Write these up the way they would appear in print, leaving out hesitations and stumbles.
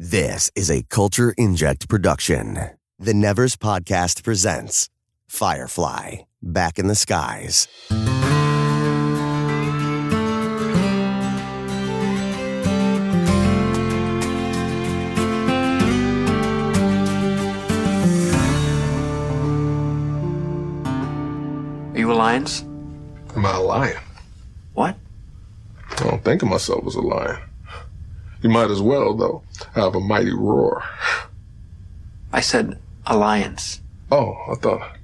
This is a Culture Inject production. The Nevers Podcast presents Firefly, Back in the Skies. Are you a lions? Am I a lion? What? I don't think of myself as a lion. You might as well, though. I have a mighty roar. I said alliance. Oh, I thought...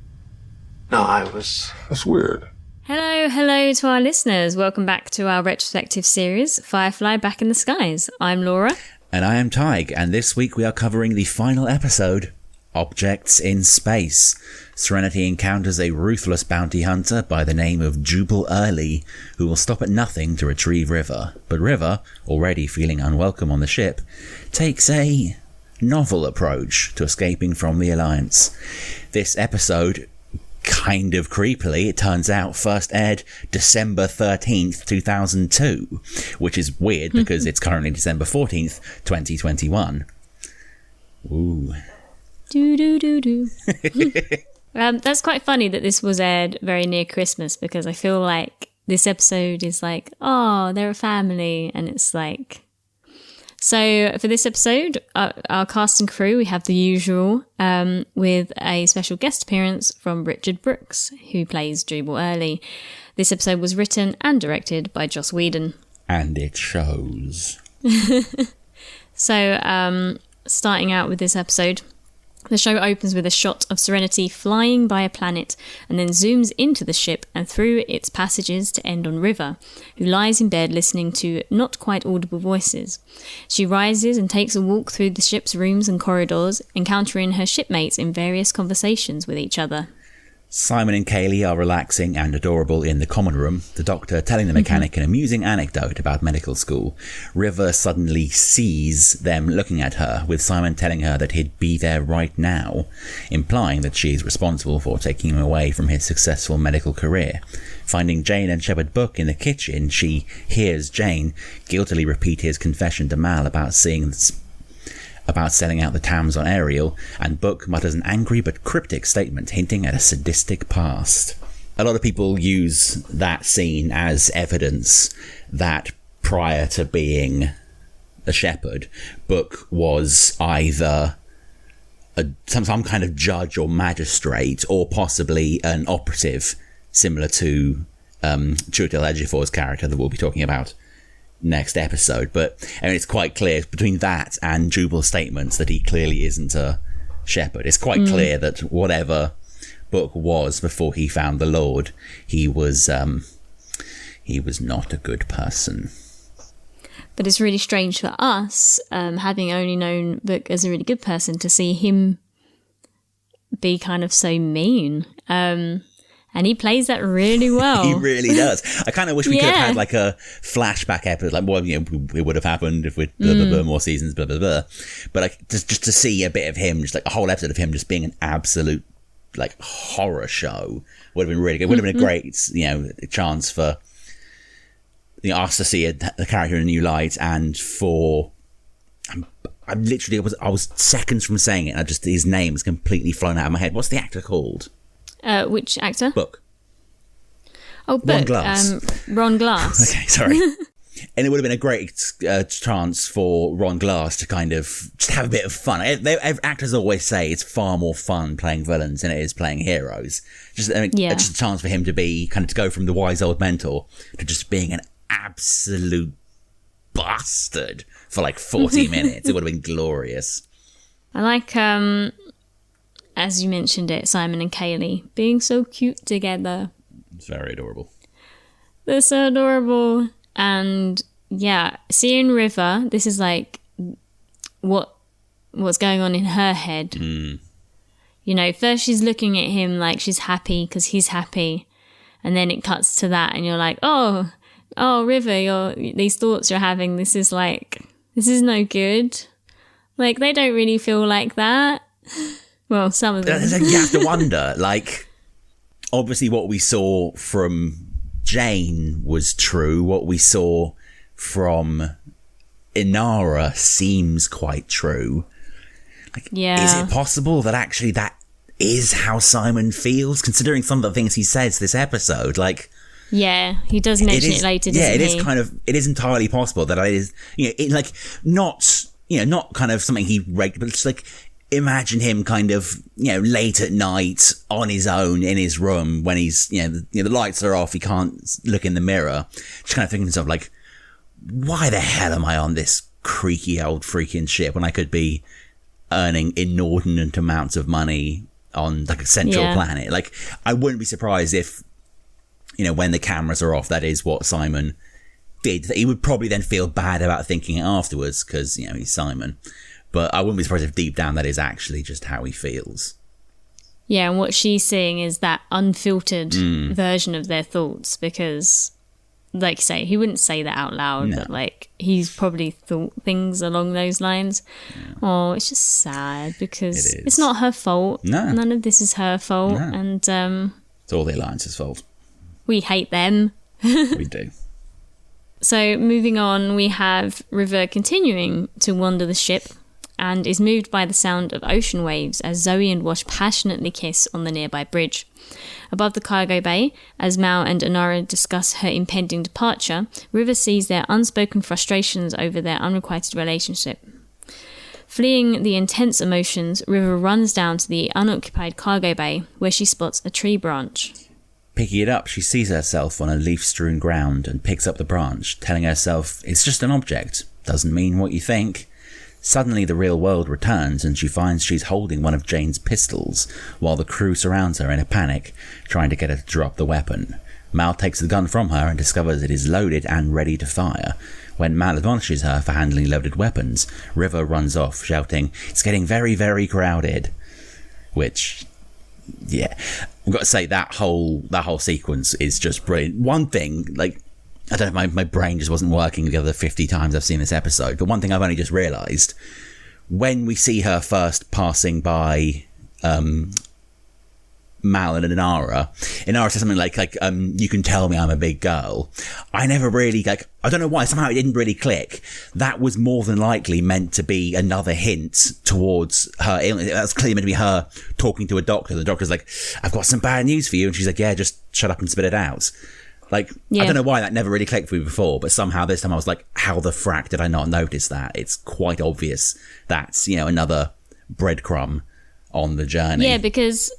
No, I was... That's weird. Hello to our listeners. Welcome back to our retrospective series, Firefly, Back in the Skies. I'm Laura. And I am Tig, and this week we are covering the final episode, Objects in Space. Serenity encounters a ruthless bounty hunter by the name of Jubal Early, who will stop at nothing to retrieve River. But River, already feeling unwelcome on the ship, takes a novel approach to escaping from the Alliance. This episode, kind of creepily, it turns out, first aired December 13th, 2002, which is weird because it's currently December 14th, 2021. Ooh. Do. That's quite funny that this was aired very near Christmas, because I feel like this episode is like, oh, they're a family, and it's like... So for this episode, our cast and crew, we have the usual, with a special guest appearance from Richard Brooks, who plays Jubal Early. This episode was written and directed by Joss Whedon. And it shows. So, starting out with this episode... The show opens with a shot of Serenity flying by a planet and then zooms into the ship and through its passages to end on River, who lies in bed listening to not quite audible voices. She rises and takes a walk through the ship's rooms and corridors, encountering her shipmates in various conversations with each other. Simon and Kaylee are relaxing and adorable in the common room, the doctor telling the mechanic an amusing anecdote about medical school. River suddenly sees them looking at her, with Simon telling her that he'd be there right now, implying that she's responsible for taking him away from his successful medical career. Finding Jane and Shepard Book in the kitchen, she hears Jane guiltily repeat his confession to Mal about selling out the Tams on Ariel, and Book mutters an angry but cryptic statement hinting at a sadistic past. A lot of people use that scene as evidence that prior to being a shepherd, Book was either some kind of judge or magistrate, or possibly an operative, similar to Chiwetel Ejiofor's character that we'll be talking about next episode. But I mean, it's quite clear between that and Jubal's statements that he clearly isn't a shepherd. It's quite clear that whatever Book was before he found the Lord, he was not a good person. But it's really strange for us, having only known Book as a really good person, to see him be kind of so mean. And he plays that really well. He really does. I kind of wish we could have had like a flashback episode, like, well, you know, it would have happened if we'd blah, blah, blah, more seasons, blah, blah, blah. But like, just to see a bit of him, just like a whole episode of him just being an absolute like horror show would have been really good. It would have been a great, you know, chance for, you know, us to see the character in a new light, and for... I was seconds from saying it, and his name is completely flown out of my head. What's the actor called? Which actor? Book. Oh, Book. Ron Glass. Ron Glass. Okay, sorry. And it would have been a great chance for Ron Glass to kind of just have a bit of fun. Actors always say it's far more fun playing villains than it is playing heroes. Just a chance for him to be to go from the wise old mentor to just being an absolute bastard for like 40 minutes. It would have been glorious. I like, as you mentioned it, Simon and Kaylee being so cute together. It's very adorable. They're so adorable. And yeah, seeing River, this is like what's going on in her head. You know, first she's looking at him like she's happy because he's happy, and then it cuts to that, and you're like, oh, River, these thoughts you're having, this is no good. Like, they don't really feel like that. Well, some of them. You have to wonder, like, obviously what we saw from Jane was true. What we saw from Inara seems quite true. Like, is it possible that actually that is how Simon feels, considering some of the things he says this episode? Like, yeah, he does mention it later, doesn't he? Yeah, it is entirely possible that it is, not kind of something he read, but it's like, imagine him kind of, late at night on his own in his room when he's, the lights are off, he can't look in the mirror, just kind of thinking to himself, like, why the hell am I on this creaky old freaking ship when I could be earning inordinate amounts of money on like a central planet? Like, I wouldn't be surprised if, when the cameras are off, that is what Simon did. He would probably then feel bad about thinking it afterwards because, he's Simon. But I wouldn't be surprised if deep down that is actually just how he feels. Yeah, and what she's seeing is that unfiltered version of their thoughts because, like you say, he wouldn't say that out loud, but like he's probably thought things along those lines. Yeah. Oh, it's just sad because it's not her fault. No. None of this is her fault. No. And it's all the Alliance's fault. We hate them. We do. So moving on, we have River continuing to wander the ship and is moved by the sound of ocean waves as Zoe and Wash passionately kiss on the nearby bridge. Above the cargo bay, as Mal and Inara discuss her impending departure, River sees their unspoken frustrations over their unrequited relationship. Fleeing the intense emotions, River runs down to the unoccupied cargo bay where she spots a tree branch. Picking it up, she sees herself on a leaf-strewn ground and picks up the branch, telling herself, it's just an object, doesn't mean what you think. Suddenly the real world returns and she finds she's holding one of Jane's pistols, while the crew surrounds her in a panic, trying to get her to drop the weapon. Mal takes the gun from her and discovers it is loaded and ready to fire. When Mal admonishes her for handling loaded weapons, River runs off, shouting, it's getting very, very crowded. Which... yeah, I've got to say that whole sequence is just brilliant. One thing, like, I don't know, my brain just wasn't working the other 50 times I've seen this episode, but one thing I've only just realised, when we see her first passing by Mal and Inara says something like you can tell me I'm a big girl. I never really, I don't know why, somehow it didn't really click. That was more than likely meant to be another hint towards her illness. That's clearly meant to be her talking to a doctor. The doctor's like, I've got some bad news for you. And she's like, yeah, just shut up and spit it out. Like, yeah. I don't know why that never really clicked for me before, but somehow this time I was like, how the frack did I not notice that? It's quite obvious that's, another breadcrumb on the journey. Yeah, because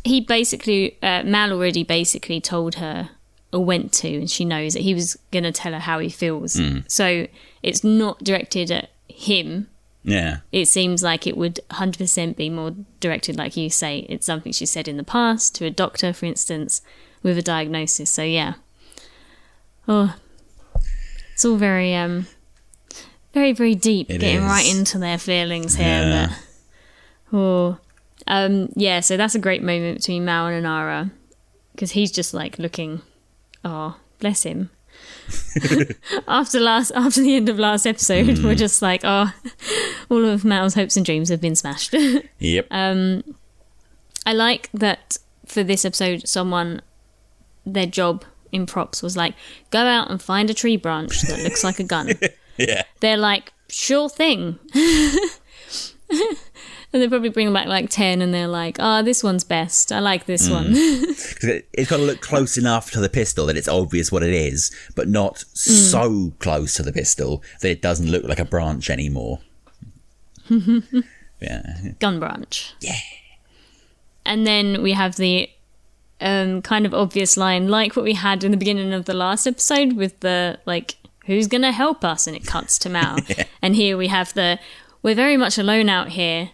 he basically, Mal already basically told her, or went to, and she knows that he was going to tell her how he feels. So it's not directed at him. Yeah. It seems like it would 100% be more directed, like you say, it's something she said in the past, to a doctor, for instance, with a diagnosis. So yeah. Oh, it's all very, very, very deep, getting right into their feelings here. Yeah. But, yeah, so that's a great moment between Mal and Inara, because he's just like looking, oh, bless him. after the end of last episode, we're just like, oh, all of Mal's hopes and dreams have been smashed. Yep. I like that for this episode, their job in props was like, go out and find a tree branch that looks like a gun. Yeah. They're like, sure thing. And they probably bring back like 10 and they're like, oh, this one's best. I like this one. It's got to look close enough to the pistol that it's obvious what it is, but not so close to the pistol that it doesn't look like a branch anymore. Yeah. Gun branch. Yeah. And then we have the kind of obvious line, like what we had in the beginning of the last episode with the, like, who's going to help us? And it cuts to Mal. Yeah. And here we have we're very much alone out here.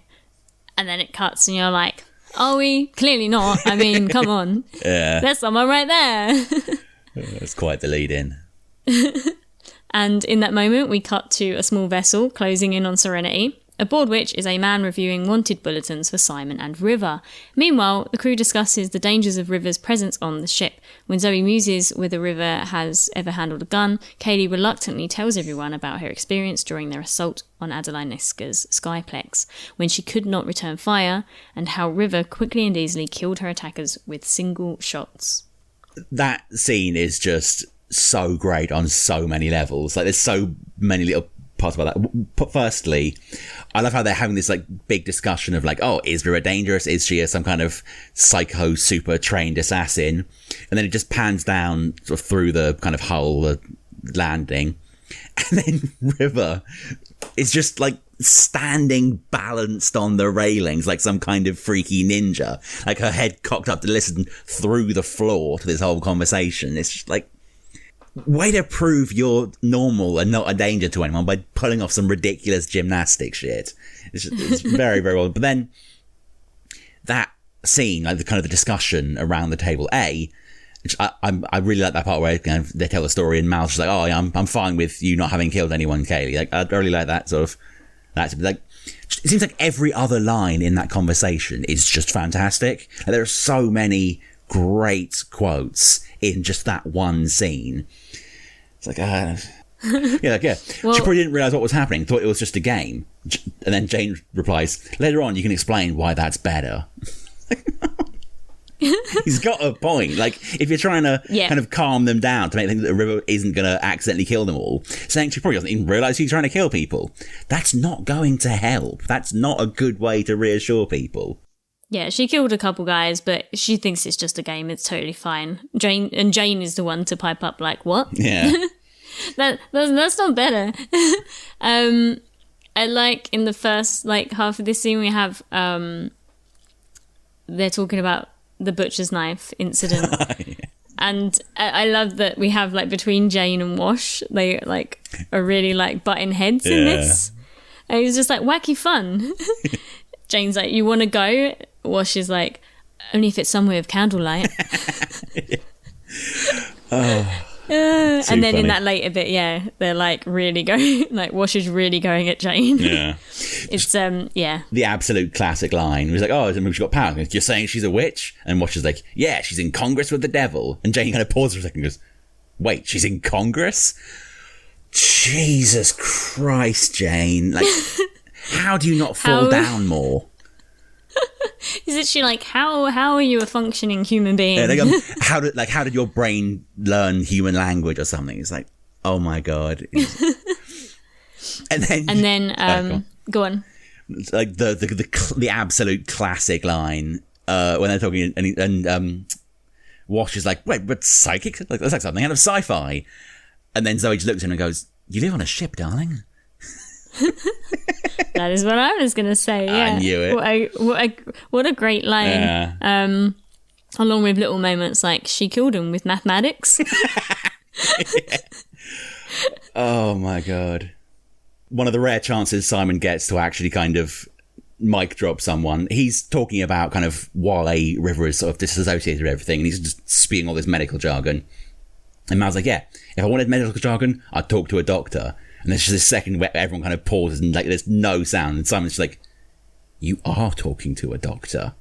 And then it cuts and you're like, are we? Clearly not. I mean, come on. Yeah. There's someone right there. That's quite the lead in. And in that moment, we cut to a small vessel closing in on Serenity, aboard which is a man reviewing wanted bulletins for Simon and River. Meanwhile, the crew discusses the dangers of River's presence on the ship. When Zoe muses whether River has ever handled a gun, Kaylee reluctantly tells everyone about her experience during their assault on Adelineska's Skyplex, when she could not return fire, and how River quickly and easily killed her attackers with single shots. That scene is just so great on so many levels. Like, there's so many little parts about that. Firstly, I love how they're having this like big discussion of like, oh, is River dangerous? Is she some kind of psycho super trained assassin? And then it just pans down sort of through the kind of hull, the landing, and then River is just like standing balanced on the railings like some kind of freaky ninja, like her head cocked up to listen through the floor to this whole conversation. It's just like, way to prove you're normal and not a danger to anyone by pulling off some ridiculous gymnastic shit. It's very, very well. But then that scene, like the kind of the discussion around the table, which I really like that part where they tell the story and Mal's just like, oh, yeah, I'm fine with you not having killed anyone, Kaylee. Like, I really like that sort of. That's like, it seems like every other line in that conversation is just fantastic. Like, there are so many great quotes in just that one scene. It's like, yeah. Well, she probably didn't realise what was happening, thought it was just a game. And then Jane replies, later on you can explain why that's better. He's got a point. Like, if you're trying to kind of calm them down to make them think that the River isn't going to accidentally kill them all, saying she probably doesn't even realise she's trying to kill people, that's not going to help. That's not a good way to reassure people. Yeah, she killed a couple guys, but she thinks it's just a game. It's totally fine. Jane is the one to pipe up like, what? Yeah. that's not better. I like in the first like half of this scene we have they're talking about the butcher's knife incident. Yeah. And I love that we have like between Jane and Wash, they like are really like butting heads in this. And it's just like wacky fun. Jane's like, you want to go? Wash is like, only if it's somewhere with candlelight. And then funny. In that later bit, they're like really going, like Wash is really going at Jane. Yeah. It's, the absolute classic line. He's like, oh, she's got power. You're saying she's a witch? And Wash is like, yeah, she's in Congress with the devil. And Jane kind of pauses for a second and goes, wait, she's in Congress? Jesus Christ, Jane. Like, how do you not fall down more? Is it she like how are you a functioning human being? Yeah, how did your brain learn human language or something? It's like, oh my god. and then go on. It's like the absolute classic line when they're talking and Wash is like, wait, but psychic? Like, that's like something out of sci-fi. And then Zoe just looks at him and goes, you live on a ship, darling. That is what I was going to say. Yeah. I knew it. What a great line. Yeah. Along with little moments like she killed him with mathematics. Yeah. Oh my god. One of the rare chances Simon gets to actually kind of mic drop someone. He's talking about kind of why River is sort of disassociated with everything, and he's just spewing all this medical jargon. And Mal's like, yeah, if I wanted medical jargon, I'd talk to a doctor. And there's just this second where everyone kind of pauses and like there's no sound. And Simon's just like, you are talking to a doctor.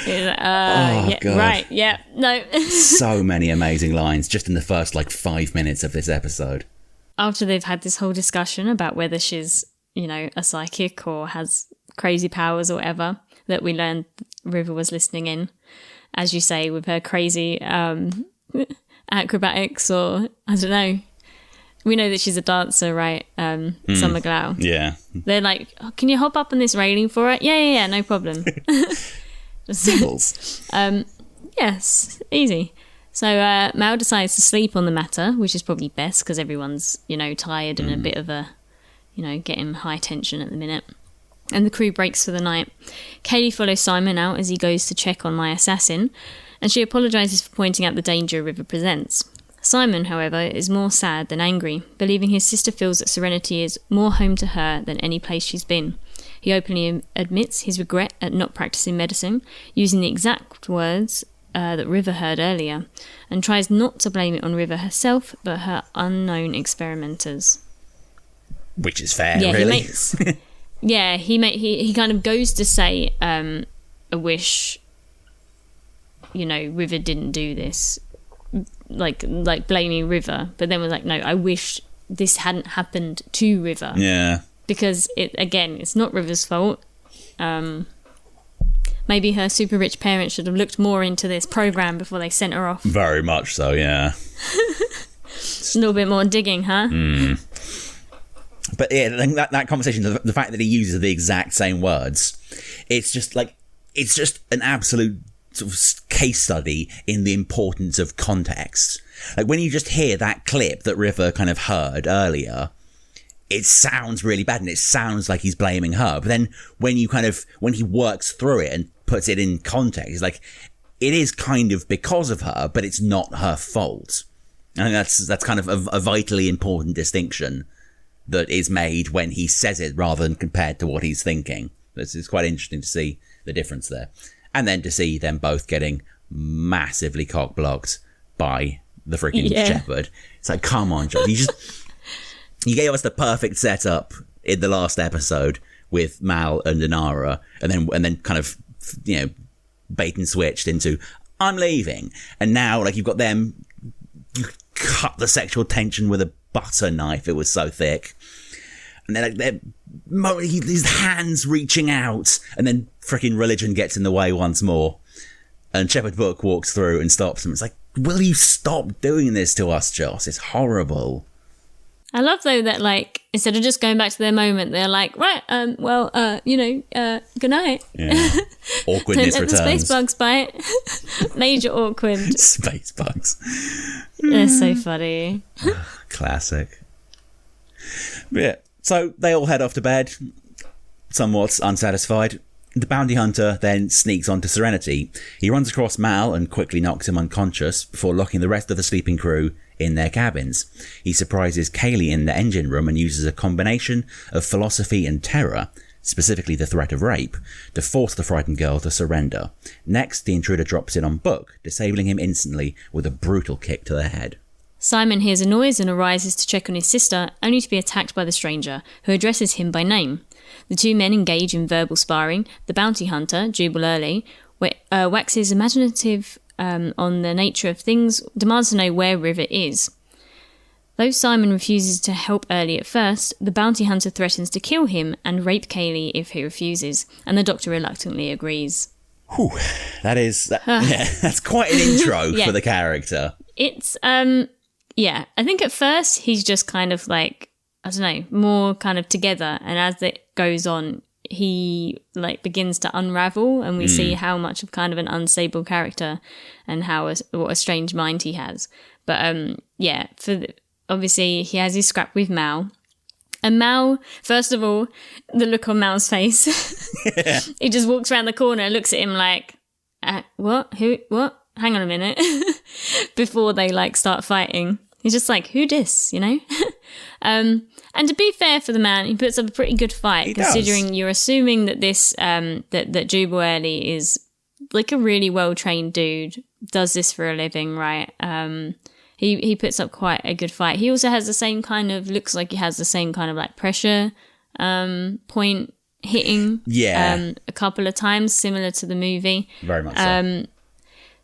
God. Right, yeah, no. So many amazing lines just in the first like 5 minutes of this episode. After they've had this whole discussion about whether she's, a psychic or has crazy powers or whatever, that we learned River was listening in, as you say, with her crazy acrobatics or, I don't know. We know that she's a dancer, right? Summer Glau. Yeah. They're like, oh, can you hop up on this railing for it? Yeah, no problem. Symbols. Yes, easy. So Mal decides to sleep on the matter, which is probably best because everyone's, tired and a bit of a, getting high tension at the minute. And the crew breaks for the night. Kaylee follows Simon out as he goes to check on my assassin, and she apologises for pointing out the danger River presents. Simon, however, is more sad than angry, believing his sister feels that Serenity is more home to her than any place she's been. He openly admits his regret at not practicing medicine, using the exact words that River heard earlier, and tries not to blame it on River herself, but her unknown experimenters. Which is fair, really. He kind of goes to say, I wish, River didn't do this. Like blaming River, but then was like, no, I wish this hadn't happened to River. Yeah. Because it's not River's fault. Maybe her super rich parents should have looked more into this program before they sent her off. Very much so, yeah. A little bit more digging, huh? But yeah, that conversation, the fact that he uses the exact same words, it's just an absolute sort of case study in the importance of context. Like when you just hear that clip that River kind of heard earlier, it sounds really bad and it sounds like he's blaming her. But then when he works through it and puts it in context, it's like, it is kind of because of her, but it's not her fault. I think that's kind of a vitally important distinction that is made when he says it rather than compared to what he's thinking. It's quite interesting to see the difference there. And then to see them both getting massively cock-blocked by the freaking shepherd. It's like, come on, John. You gave us the perfect setup in the last episode with Mal and Inara, and then kind of, bait and switched into, I'm leaving. And now, like, you've got them, you cut the sexual tension with a butter knife. It was so thick. And then his hands reaching out, and then freaking religion gets in the way once more. And Shepherd Book walks through and stops him. It's like, will you stop doing this to us, Joss? It's horrible. I love, though, that, like, instead of just going back to their moment, they're like, right, good night. Yeah. Awkwardness Don't let returns. the space bugs bite. Major awkward. Space bugs. They're so funny. Classic. Yeah. So they all head off to bed, somewhat unsatisfied. The bounty hunter then sneaks onto Serenity. He runs across Mal and quickly knocks him unconscious before locking the rest of the sleeping crew in their cabins. He surprises Kaylee in the engine room and uses a combination of philosophy and terror, specifically the threat of rape, to force the frightened girl to surrender. Next, the intruder drops in on Book, disabling him instantly with a brutal kick to the head. Simon hears a noise and arises to check on his sister, only to be attacked by the stranger, who addresses him by name. The two men engage in verbal sparring. The bounty hunter, Jubal Early, waxes imaginative on the nature of things, demands to know where River is. Though Simon refuses to help Early at first, the bounty hunter threatens to kill him and rape Kaylee if he refuses, and the doctor reluctantly agrees. Whew, that's quite an intro for the character. It's, I think at first he's just kind of like, I don't know, more kind of together, and as it goes on, he like begins to unravel, and we see how much of kind of an unstable character and what a strange mind he has. But obviously he has his scrap with Mal, and Mal, first of all, the look on Mal's face, he just walks around the corner, looks at him like, what? Who? What? Hang on a minute, before they like start fighting. He's just like, who dis, And to be fair for the man, he puts up a pretty good fight, considering you're assuming that this, that Jubal Early is like a really well-trained dude, does this for a living, right? He puts up quite a good fight. He also has the same kind of, looks like he has the same kind of like pressure point hitting a couple of times, similar to the movie. Very much so.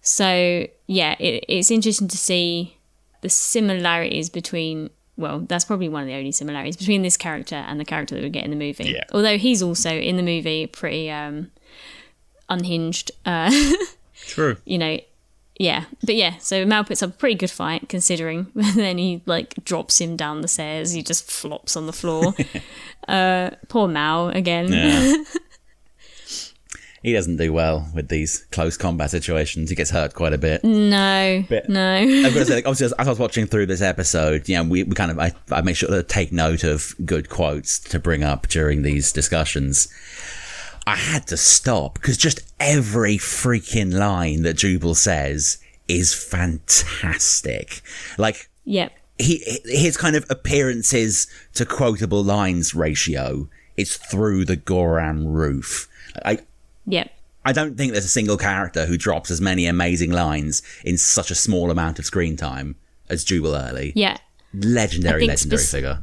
So, it's interesting to see the similarities between, well, that's probably one of the only similarities between this character and the character that we get in the movie. Yeah. Although he's also, in the movie, pretty unhinged. True. But so Mal puts up a pretty good fight, considering. Then he, like, drops him down the stairs. He just flops on the floor. Poor Mal, again. Yeah. He doesn't do well with these close combat situations. He gets hurt quite a bit. No. I've got to say, obviously, as I was watching through this episode, we kind of, I make sure to take note of good quotes to bring up during these discussions. I had to stop because just every freaking line that Jubal says is fantastic. Like, his kind of appearances to quotable lines ratio is through the Goran roof. I don't think there's a single character who drops as many amazing lines in such a small amount of screen time as Jubal Early. Yeah. Legendary figure.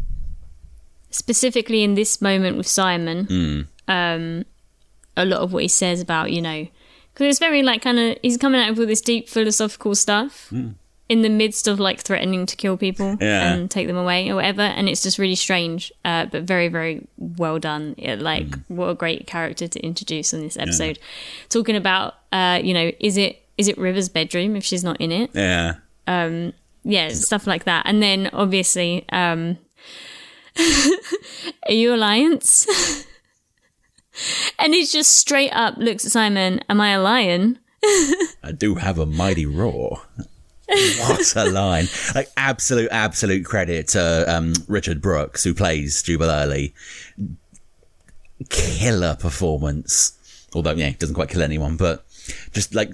Specifically in this moment with Simon, a lot of what he says about, because it's very like kind of, he's coming out with all this deep philosophical stuff in the midst of like threatening to kill people and take them away or whatever, and it's just really strange, but very, very well done. What a great character to introduce on this episode. Talking about is it River's bedroom if she's not in it? Yeah, stuff like that. And then obviously, are you Alliance? And he just straight up looks at Simon, am I a lion? I do have a mighty roar. What a line. Like, absolute credit to Richard Brooks, who plays Jubal Early. Killer performance. Although, yeah, he doesn't quite kill anyone, but just like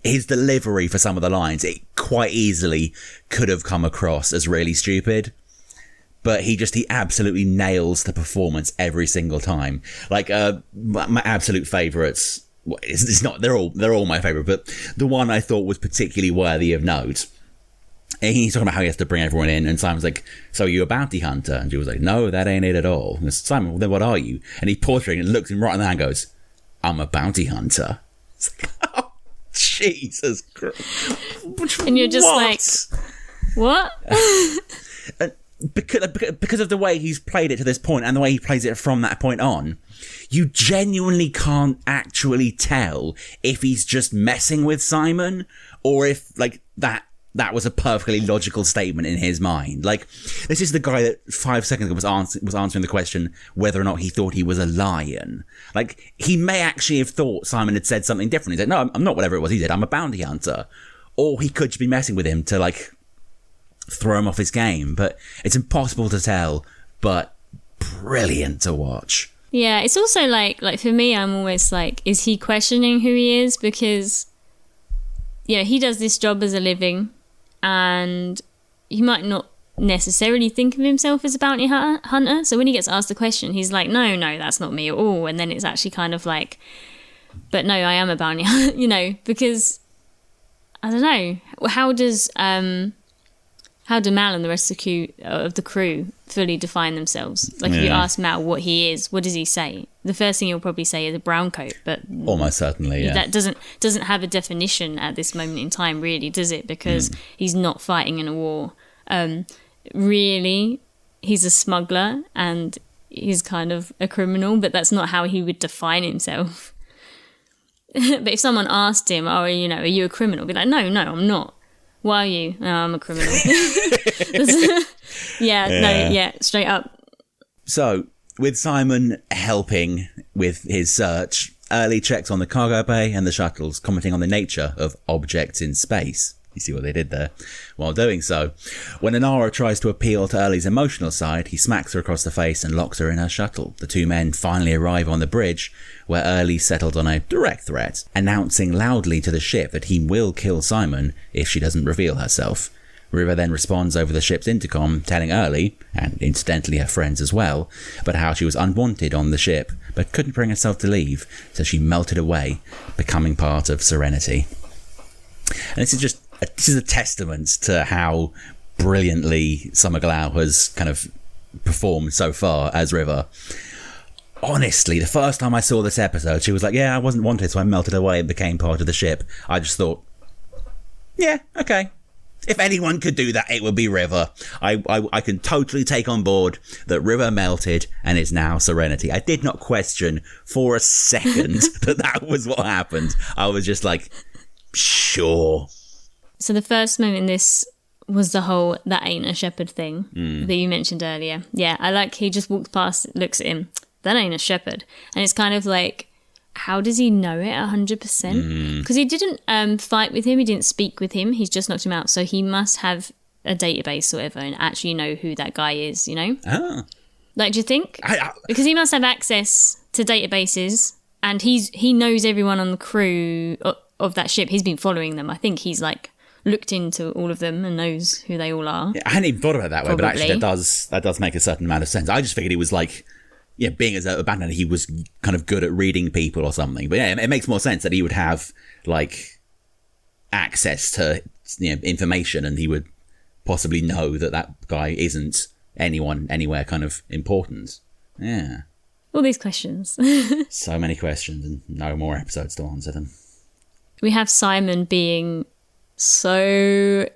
his delivery for some of the lines, it quite easily could have come across as really stupid. But he absolutely nails the performance every single time. Like, my absolute favourites, it's not, they're all my favourite, but the one I thought was particularly worthy of note. And he's talking about how he has to bring everyone in, and Simon's like, so are you a bounty hunter? And Jubal was like, no, that ain't it at all. And Simon, well, then what are you? And he paused for it and looks him right in the eye and goes, I'm a bounty hunter. It's like, oh, Jesus Christ. And you're just like, what? Because of the way he's played it to this point and the way he plays it from that point on, you genuinely can't actually tell if he's just messing with Simon or if, like, that was a perfectly logical statement in his mind. Like, this is the guy that 5 seconds ago was answering the question whether or not he thought he was a lion. Like, he may actually have thought Simon had said something different. He said, no, I'm not whatever it was he said. I'm a bounty hunter. Or he could just be messing with him to, like, throw him off his game. But it's impossible to tell, but brilliant to watch. Yeah, it's also like for me, I'm always like, is he questioning who he is? Because, yeah, he does this job as a living, and he might not necessarily think of himself as a bounty hunter. So when he gets asked the question, he's like, no, that's not me at all. And then it's actually kind of like, but no, I am a bounty hunter, you know, because I don't know, how do Mal and the rest of the crew fully define themselves? Like, if you ask Mal what he is, what does he say? The first thing he'll probably say is a brown coat, but almost certainly, yeah. That doesn't have a definition at this moment in time, really, does it? Because he's not fighting in a war. Really, he's a smuggler and he's kind of a criminal, but that's not how he would define himself. But if someone asked him, are you a criminal? He'd be like, no, I'm not. Why are you? No, I'm a criminal. Straight up. So, with Simon helping with his search, Early checks on the cargo bay and the shuttles, commenting on the nature of objects in space. You see what they did there? While doing so, when Inara tries to appeal to Early's emotional side, he smacks her across the face and locks her in her shuttle. The two men finally arrive on the bridge, where Early settled on a direct threat, announcing loudly to the ship that he will kill Simon if she doesn't reveal herself. River then responds over the ship's intercom, telling Early, and incidentally her friends as well, about how she was unwanted on the ship, but couldn't bring herself to leave, so she melted away, becoming part of Serenity. And this is a testament to how brilliantly Summer Glau has kind of performed so far as River. Honestly, the first time I saw this episode, she was like, yeah, I wasn't wanted, so I melted away and became part of the ship. I just thought, yeah, okay. If anyone could do that, it would be River. I can totally take on board that River melted and is now Serenity. I did not question for a second that was what happened. I was just like, sure. So the first moment in this was the whole that ain't a shepherd thing that you mentioned earlier. Yeah, I like he just walks past, looks at him, that ain't a shepherd. And it's kind of like, how does he know it 100%? Because he didn't fight with him, he didn't speak with him, he's just knocked him out. So he must have a database or whatever and actually know who that guy is, you know? Ah. Like, do you think? Because he must have access to databases and he knows everyone on the crew of that ship. He's been following them. I think he's like looked into all of them and knows who they all are. Yeah, I hadn't even thought about it that way, but actually that does make a certain amount of sense. I just figured he was like, yeah, being as a bandit, he was kind of good at reading people or something. But yeah, it makes more sense that he would have like access to information, and he would possibly know that guy isn't anyone anywhere kind of important. Yeah. All these questions. So many questions and no more episodes to answer them. We have Simon being so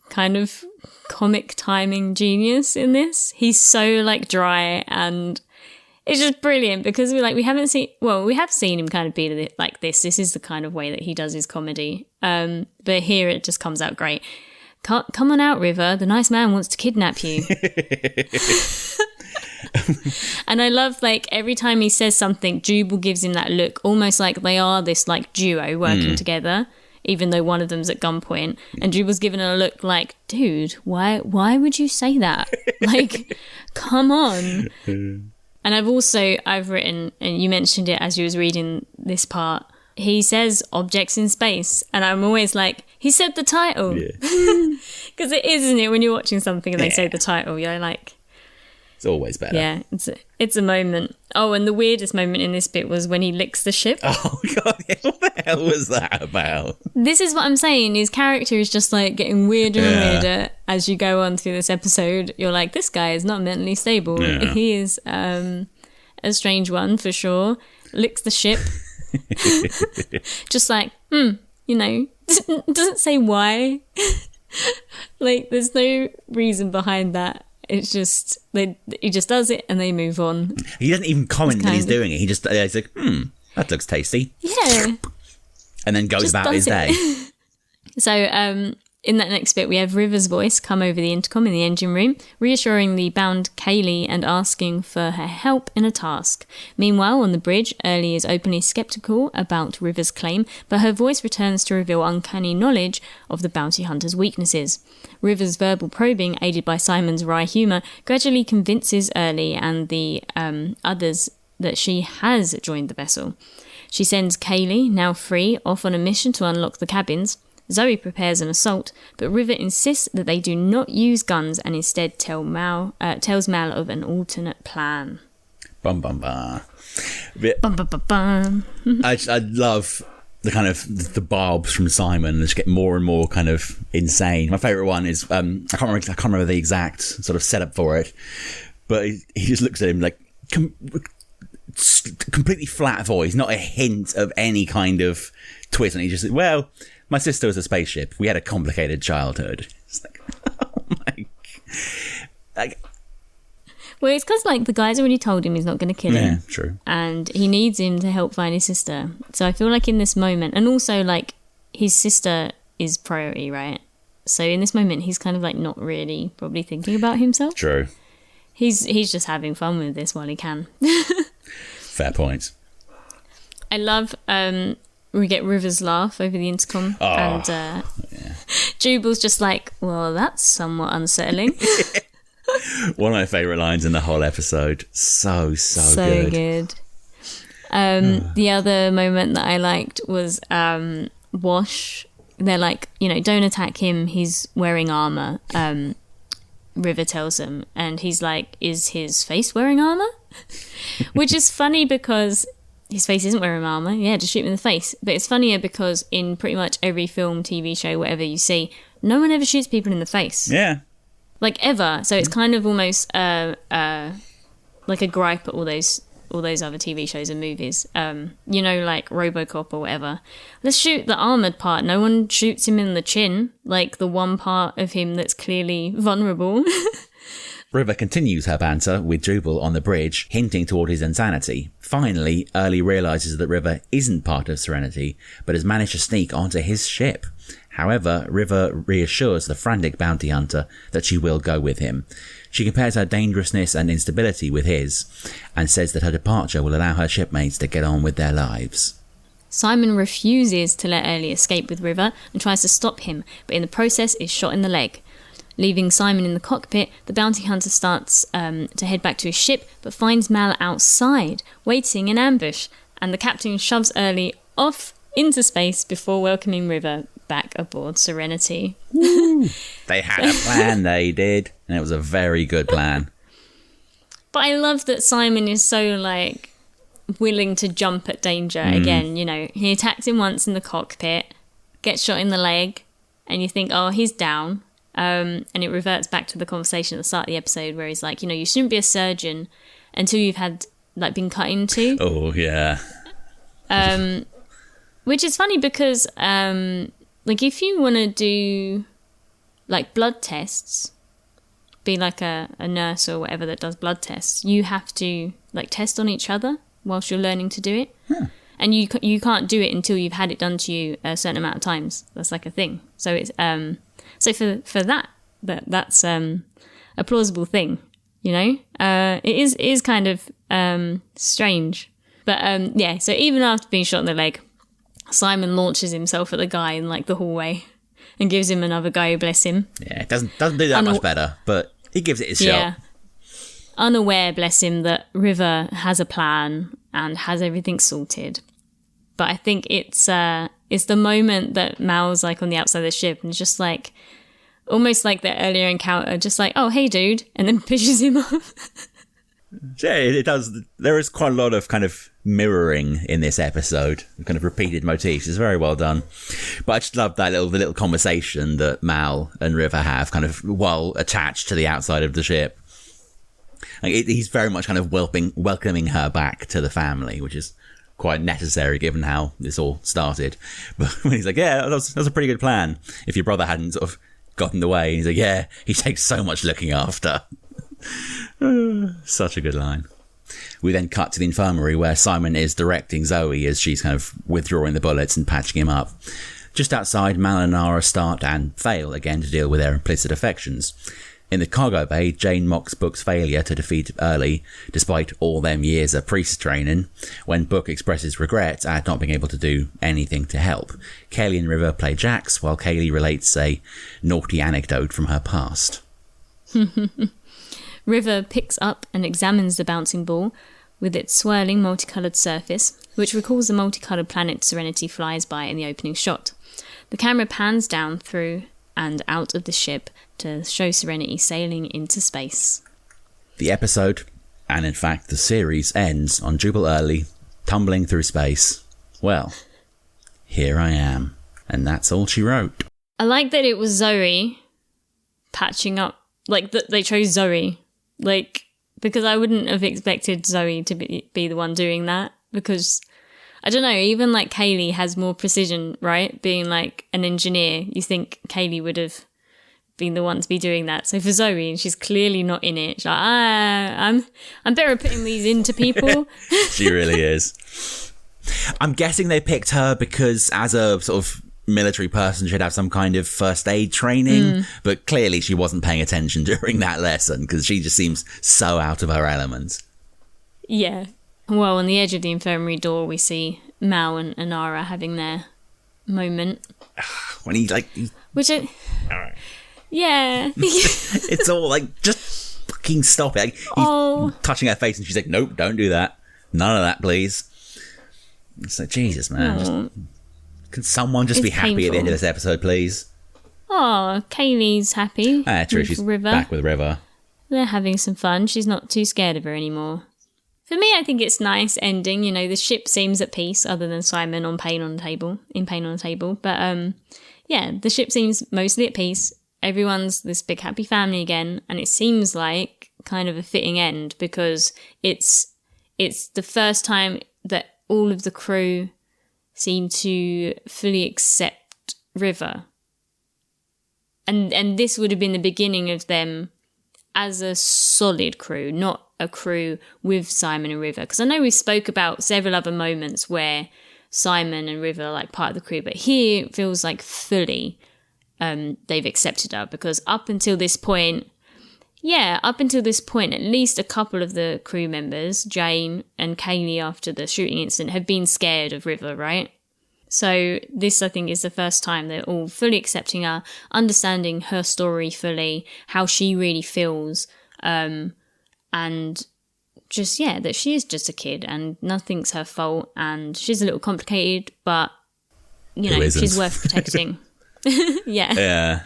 kind of comic timing genius in this. He's so like dry, and it's just brilliant because we have seen him kind of be like this. This is the kind of way that he does his comedy. But here it just comes out great. Come on out, River. The nice man wants to kidnap you. And I love, like, every time he says something, Jubal gives him that look, almost like they are this, like, duo working together, even though one of them's at gunpoint. And Jubal's giving a look like, dude, why would you say that? Like, come on. And I've written, and you mentioned it as you was reading this part, he says objects in space. And I'm always like, he said the title. Because it is, isn't it? When you're watching something and they say the title, you're like... It's always better. Yeah, it's a moment. Oh, and the weirdest moment in this bit was when he licks the ship. Oh, God, what the hell was that about? This is what I'm saying. His character is just, like, getting weirder and weirder as you go on through this episode. You're like, this guy is not mentally stable. Yeah. He is a strange one, for sure. Licks the ship. Just like, you know, doesn't say why. Like, there's no reason behind that. It's just, he just does it and they move on. He doesn't even comment that he's doing it. He just, he's like, that looks tasty. Yeah. And then goes about his day. So, in that next bit, we have River's voice come over the intercom in the engine room, reassuring the bound Kaylee and asking for her help in a task. Meanwhile, on the bridge, Early is openly sceptical about River's claim, but her voice returns to reveal uncanny knowledge of the bounty hunter's weaknesses. River's verbal probing, aided by Simon's wry humour, gradually convinces Early and the others that she has joined the vessel. She sends Kaylee, now free, off on a mission to unlock the cabins. Zoe prepares an assault, but River insists that they do not use guns and instead tells Mal of an alternate plan. Bum, bum, bum. Bum, bum, bum, bum. I love the kind of the barbs from Simon that just get more and more kind of insane. My favourite one is I can't remember the exact sort of setup for it, but he just looks at him like completely flat voice, not a hint of any kind of twist, and he just said, well, my sister was a spaceship. We had a complicated childhood. It's like, oh my... Well, it's because, like, the guy's already told him he's not going to kill him. Yeah, true. And he needs him to help find his sister. So I feel like in this moment... And also, like, his sister is priority, right? So in this moment, he's kind of, like, not really probably thinking about himself. True. He's just having fun with this while he can. Fair point. I love... we get River's laugh over the intercom, and Jubal's just like, well, that's somewhat unsettling. One of my favourite lines in the whole episode. So good. The other moment that I liked was Wash. They're like, you know, don't attack him, he's wearing armour. River tells him, and he's like, is his face wearing armour? Which is funny because... his face isn't wearing armour. Yeah, just shoot him in the face. But it's funnier because in pretty much every film, TV show, whatever you see, no one ever shoots people in the face. Yeah. Like, ever. So it's kind of almost like a gripe at all those other TV shows and movies. You know, like RoboCop or whatever. Let's shoot the armoured part. No one shoots him in the chin. Like the one part of him that's clearly vulnerable. River continues her banter with Jubal on the bridge, hinting toward his insanity. Finally, Early realises that River isn't part of Serenity, but has managed to sneak onto his ship. However, River reassures the frantic bounty hunter that she will go with him. She compares her dangerousness and instability with his, and says that her departure will allow her shipmates to get on with their lives. Simon refuses to let Early escape with River and tries to stop him, but in the process is shot in the leg. Leaving Simon in the cockpit, the bounty hunter starts to head back to his ship, but finds Mal outside, waiting in ambush, and the captain shoves Early off into space before welcoming River back aboard Serenity. They had a plan, they did, and it was a very good plan. But I love that Simon is so, like, willing to jump at danger. Again, you know, he attacks him once in the cockpit, gets shot in the leg, and you think, oh, he's down. And it reverts back to the conversation at the start of the episode where he's like, you know, you shouldn't be a surgeon until you've had, like, been cut into. Oh, yeah. Which is funny because, like, if you want to do, like, blood tests, be like a nurse or whatever that does blood tests, you have to, like, test on each other whilst you're learning to do it. And you can't do it until you've had it done to you a certain amount of times. That's like a thing. So it's So for that's a plausible thing, you know? It is kind of strange. But yeah, so even after being shot in the leg, Simon launches himself at the guy in like the hallway and gives him another go, bless him. Yeah, it doesn't do that much better, but he gives it his shot. Unaware, bless him, that River has a plan and has everything sorted. But I think it's the moment that Mal's like on the outside of the ship and just like, almost like the earlier encounter, just like, oh, hey, dude, and then pushes him off. Yeah, it does. There is quite a lot of kind of mirroring in this episode, kind of repeated motifs. It's very well done. But I just love that the little conversation that Mal and River have kind of while attached to the outside of the ship. Like he's very much kind of welcoming her back to the family, which is quite necessary given how this all started. But when he's like, yeah, that's a pretty good plan. If your brother hadn't sort of got in the way, and he's like, yeah, he takes so much looking after. Such a good line. We then cut to the infirmary where Simon is directing Zoe as she's kind of withdrawing the bullets and patching him up. Just outside, Mal and Nara start and fail again to deal with their implicit affections. In the cargo bay, Jane mocks Book's failure to defeat Early, despite all them years of priest training, when Book expresses regret at not being able to do anything to help. Kaylee and River play jacks, while Kaylee relates a naughty anecdote from her past. River picks up and examines the bouncing ball with its swirling multicoloured surface, which recalls the multicoloured planet Serenity flies by in the opening shot. The camera pans down through and out of the ship to show Serenity sailing into space. The episode, and in fact the series, ends on Jubal Early tumbling through space. Well, here I am. And that's all she wrote. I like that it was Zoe patching up, like that they chose Zoe, like, because I wouldn't have expected Zoe to be the one doing that, because I don't know, even like Kaylee has more precision, right? Being like an engineer, you think Kaylee would have been the one to be doing that. So for Zoe, and she's clearly not in it, she's like, I'm better at putting these into people. She really is. I'm guessing they picked her because as a sort of military person should have some kind of first aid training, but clearly she wasn't paying attention during that lesson because she just seems so out of her element. Yeah. Well, on the edge of the infirmary door, we see Mal and Anara having their moment. When he's like... Yeah. It's all like, just fucking stop it. Like, he's touching her face and she's like, nope, don't do that. None of that, please. It's like, Jesus, man. Can someone just be happy at the end of this episode, please? Oh, Kaylee's happy. True, she's River. Back with River. They're having some fun. She's not too scared of her anymore. For me, I think it's nice ending. You know, the ship seems at peace, other than Simon in Pain on the Table. But yeah, the ship seems mostly at peace. Everyone's this big happy family again, and it seems like kind of a fitting end because it's the first time that all of the crew seem to fully accept River. And this would have been the beginning of them as a solid crew, not a crew with Simon and River. Because I know we spoke about several other moments where Simon and River are like part of the crew, but here it feels like fully they've accepted her. Because up until this point, at least a couple of the crew members, Jane and Kaylee after the shooting incident, have been scared of River, right? So this, I think, is the first time they're all fully accepting her, understanding her story fully, how she really feels, and just, that she is just a kid and nothing's her fault and she's a little complicated, but, she's worth protecting. Yeah.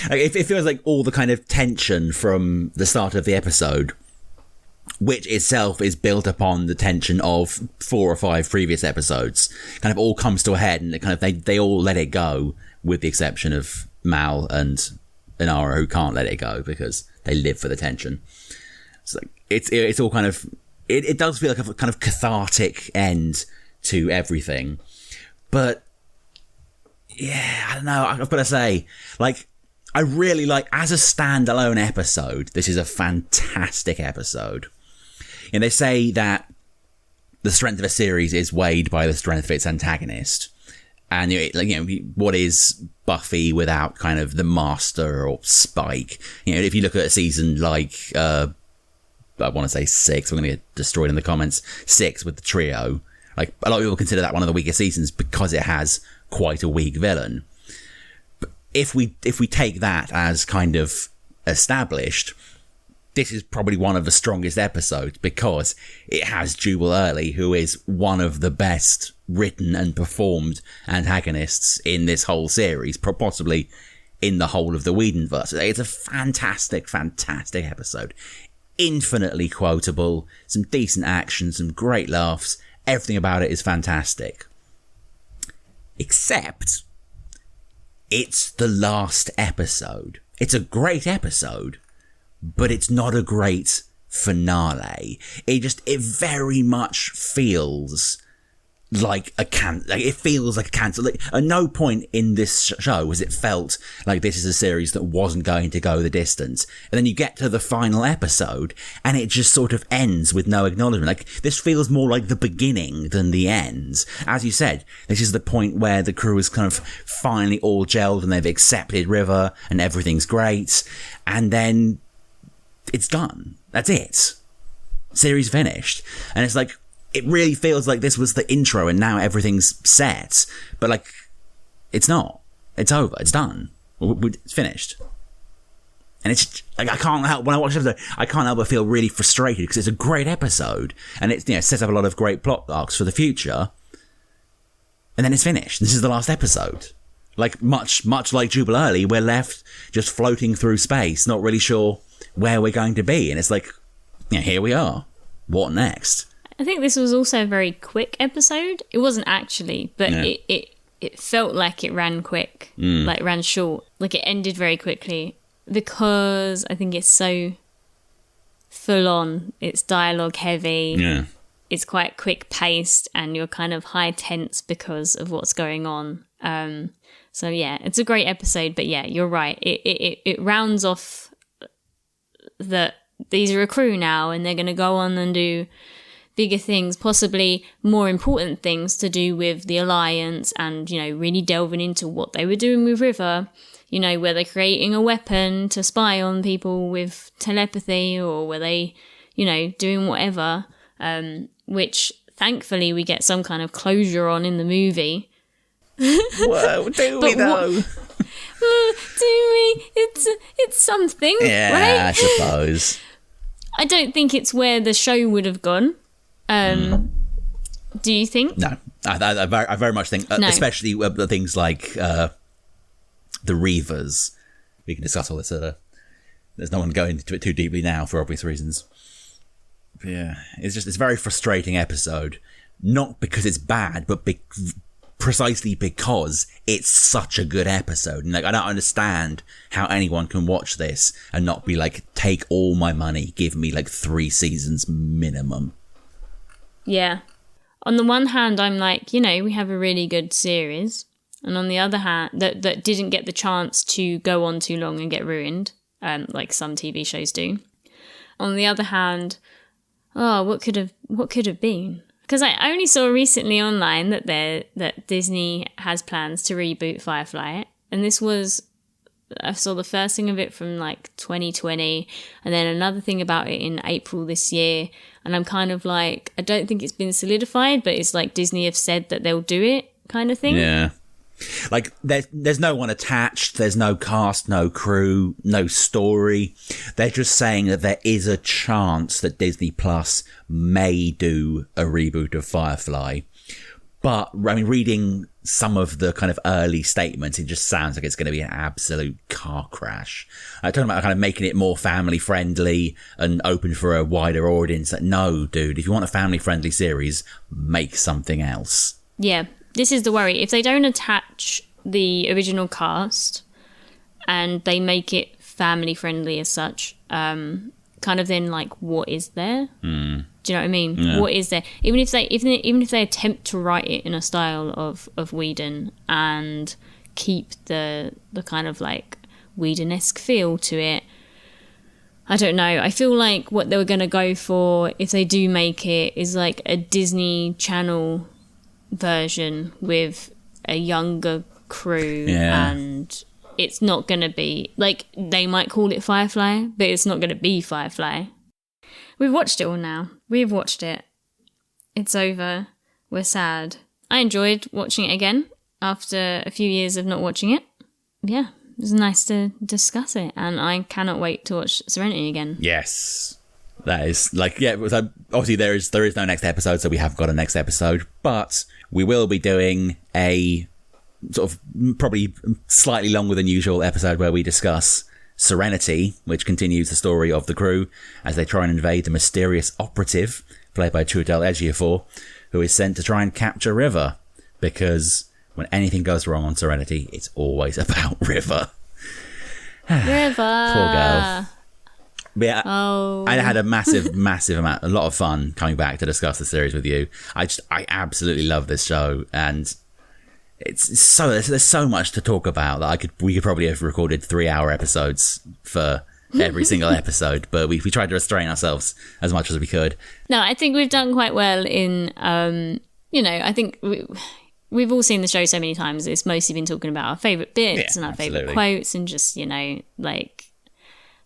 It feels like all the kind of tension from the start of the episode, which itself is built upon the tension of 4 or 5 previous episodes, kind of all comes to a head, and it kind of they all let it go, with the exception of Mal and Inara, who can't let it go because they live for the tension. So it's all kind of it does feel like a kind of cathartic end to everything, but yeah, I don't know. I've got to say, like, I really like, as a standalone episode, this is a fantastic episode. And they say that the strength of a series is weighed by the strength of its antagonist. And what is Buffy without kind of the Master or Spike? If you look at a season like I want to say 6, we're going to get destroyed in the comments. 6 with the trio. Like, a lot of people consider that one of the weaker seasons because it has quite a weak villain. But if we take that as kind of established, this is probably one of the strongest episodes because it has Jubal Early, who is one of the best written and performed antagonists in this whole series, possibly in the whole of the Whedonverse. It's a fantastic, fantastic episode. Infinitely quotable, some decent action, some great laughs. Everything about it is fantastic. Except, it's the last episode. It's a great episode, but it's not a great finale. It very much feels like it feels like a cancel. Like, at no point in this show has it felt like this is a series that wasn't going to go the distance. And then you get to the final episode and it just sort of ends with no acknowledgement. Like, this feels more like the beginning than the end. As you said, this is the point where the crew is kind of finally all gelled and they've accepted River and everything's great. And then it's done. That's it. Series finished. And it's like, it really feels like this was the intro and now everything's set. But, like, it's not. It's over. It's done. It's finished. And it's, like, I can't help, when I watch the episode, I can't help but feel really frustrated because it's a great episode and it sets up a lot of great plot arcs for the future. And then it's finished. This is the last episode. Like, much like Jubal Early, we're left just floating through space, not really sure where we're going to be. And it's like, here we are. What next? I think this was also a very quick episode. It wasn't actually, but it felt like it ran quick, like ran short. Like, it ended very quickly because I think it's so full on. It's dialogue heavy. Yeah. It's quite quick paced and you're kind of high tense because of what's going on. So yeah, it's a great episode, but yeah, you're right. It rounds off that these are a crew now and they're going to go on and do bigger things, possibly more important things to do with the Alliance and, really delving into what they were doing with River, were they creating a weapon to spy on people with telepathy or were they, doing whatever, which thankfully we get some kind of closure on in the movie. Whoa, do we though? Do we? It's something, yeah, right? I suppose. I don't think it's where the show would have gone. Do you think? No, I very much think, no. Especially the things like the Reavers. We can discuss all this there's no one going into it too deeply now for obvious reasons. But yeah, it's a very frustrating episode. Not because it's bad, but precisely because it's such a good episode. And, like, I don't understand how anyone can watch this and not be like, take all my money, give me like 3 seasons minimum. Yeah. On the one hand, I'm like, we have a really good series. And on the other hand, that didn't get the chance to go on too long and get ruined, like some TV shows do. On the other hand, what could have been? Because I only saw recently online that Disney has plans to reboot Firefly. And I saw the first thing of it from like 2020 and then another thing about it in April this year. And I'm kind of like, I don't think it's been solidified, but it's like Disney have said that they'll do it kind of thing. Yeah. Like, there's no one attached, there's no cast, no crew, no story. They're just saying that there is a chance that Disney Plus may do a reboot of Firefly. But, I mean, reading some of the kind of early statements, it just sounds like it's going to be an absolute car crash. I'm talking about kind of making it more family friendly and open for a wider audience. Like, no, dude, if you want a family friendly series, make something else. Yeah, this is the worry. If they don't attach the original cast and they make it family friendly as such, kind of then like, what is there? Do you know what I mean? Yeah. What is there? Even if they attempt to write it in a style of Whedon and keep the kind of like Whedon-esque feel to it, I don't know. I feel like what they were going to go for, if they do make it, is like a Disney Channel version with a younger crew, Yeah. and it's not going to be, like, they might call it Firefly, but it's not going to be Firefly. We've watched it all now. We've watched it. It's over. We're sad. I enjoyed watching it again after a few years of not watching it. Yeah, it was nice to discuss it, and I cannot wait to watch Serenity again. Yes. That is like, yeah, so obviously there is no next episode, so we haven't got a next episode, but we will be doing a sort of probably slightly longer than usual episode where we discuss Serenity, which continues the story of the crew as they try and invade the mysterious operative, played by Jubal Early, who is sent to try and capture River, because when anything goes wrong on Serenity, it's always about River. River! Poor girl. But yeah, Oh. I had a massive amount, a lot of fun coming back to discuss the series with you. I absolutely love this show, and there's so much to talk about that we could probably have recorded 3-hour episodes for every single episode, but we tried to restrain ourselves as much as we could. No, I think we've done quite well in, I think we've all seen the show so many times. It's mostly been talking about our favourite bits and our favourite quotes and just, like,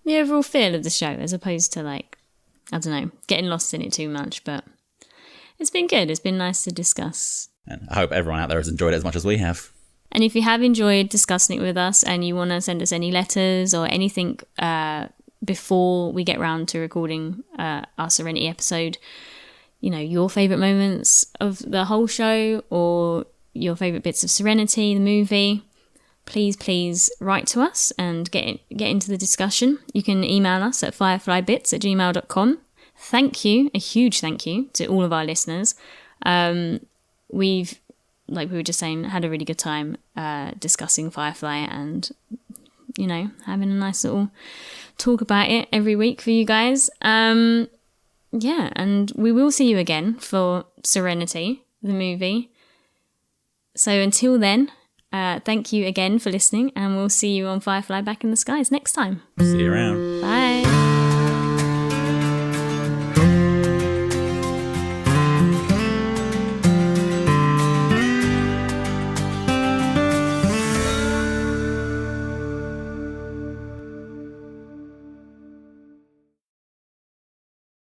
the overall feel of the show, as opposed to, like, I don't know, getting lost in it too much. But it's been good. It's been nice to discuss. And I hope everyone out there has enjoyed it as much as we have. And if you have enjoyed discussing it with us and you want to send us any letters or anything before we get round to recording our Serenity episode, your favourite moments of the whole show or your favourite bits of Serenity, the movie, please write to us and get into the discussion. You can email us at fireflybits@gmail.com. Thank you, a huge thank you to all of our listeners. We've, like we were just saying, had a really good time discussing Firefly and, having a nice little talk about it every week for you guys. And we will see you again for Serenity, the movie. So until then, thank you again for listening, and we'll see you on Firefly Back in the Skies next time. See you around. Bye.